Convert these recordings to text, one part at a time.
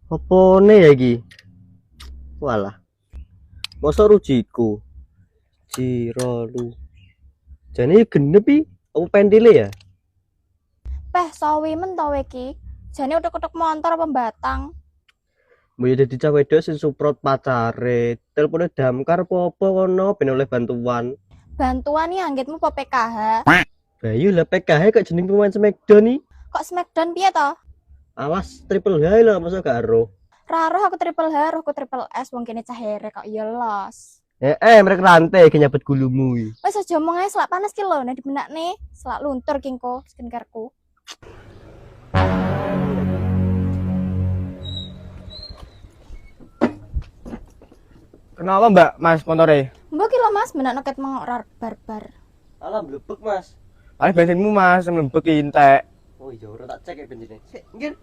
Opone ya iki? Walah, mosok rujiku. Jirolu. Jane genep iki, apa pentile ya? Peh sawi men to iki. Jane utek-utek motor apa batang. Mbok ya dadi cah wedok sing suprot pacare. Telepone damkar apa kono ben oleh bantuan. Bantuan nih anggitmu po PKH. Bayu lah PKH kok jeneng pemain Smackdown nih. Kok Smackdown piye to? Awas triple H lah masa gak ero. Raruh aku triple H, aku triple S wong kene cah here kok ya los. Mereka rantai ke nyabet gulumu iki. Wis aja omong ae selak panas ki lho nek dibenakne, selak luntur kingko skincareku. Kenapa Mbak, Mas motornya? Mbok ki lho Mas benakno ket mengok barbar. Alah blebek Mas. Paling bensinmu Mas, mlembek entek. Oh iya ora tak cek ya bensinnya. Sik, nggih.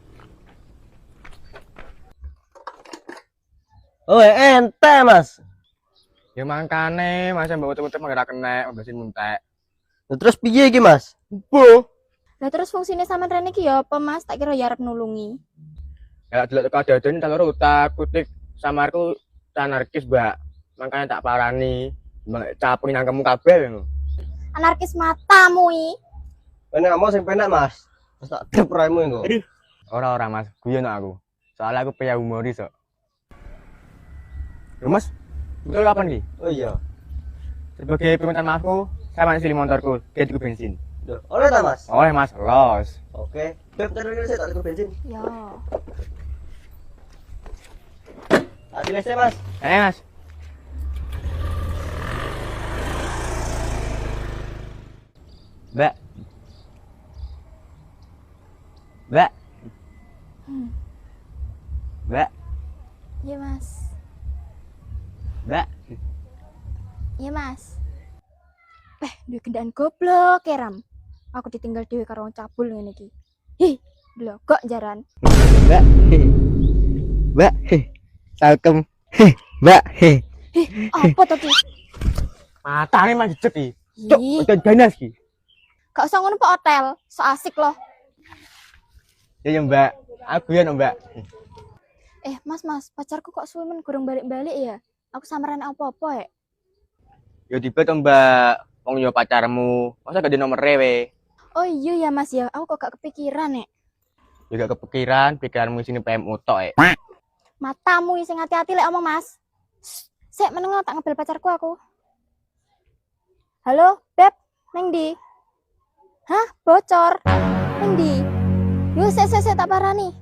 Oh ente Mas. Ya mangkane, Mas mbak muter-muter mangga kena bensin entek. Nah, terus piye iki Mas? Bu, Lah terus fungsine sampean rene ki ya apa Mas? Tak kira ya arep nulungi. ya delok kadaden talur utak kutik samarku anarkis, Mbak. Makanya tak parani. Mbak capuri nang kamu kabeh lho. Anarkis matamu i. Enak mau sing penak Mas. Terus tak drep raimu engko. Ora Mas, guyon aku. Soalnya aku pengen humoris kok. Lho Mas, betul kapan ki? Oh iya. Sebagai permintaan maafku, saya masih silih motorku, dia tuku bensin. Duh, oleh ta Mas? Oleh Mas, los. Oke. Beb, cari saya tak tuku bensin. Yo. Tak dilese Mas. Mas. Mbak. Mbak. Mbak. Iya Mas. Mbak. Iya Mas. Duwe gendaan goblok keram. Aku ditinggal dhewe karo wong cabul ngene iki. Hi, blogok jaran. Mbak. Mbak. Salkem. Mbak. Apa to ki? Matane Mas jejeg iki. Cuk, Ih, udah ganas ki. gak usah ngono Pak hotel. So asik loh. Ya Mbak. Aku ya Mbak. Mas, pacarku kok suwe men kurang balik-balik ya? Aku samaran apa-apa ya? Ya tiba to Mbak. Wong yo pacarmu. Masa gak di nomor rewe? Oh iya ya Mas ya, aku kok gak kepikiran ya. Juga kepikiran, pikiranmu sini PMU tok Matamu sing hati-hati lek omong Mas. Sik meneng tak ngebel pacarku aku. Halo, Beb, neng di? Hah, bocor? Neng di? Yo sik tak parani.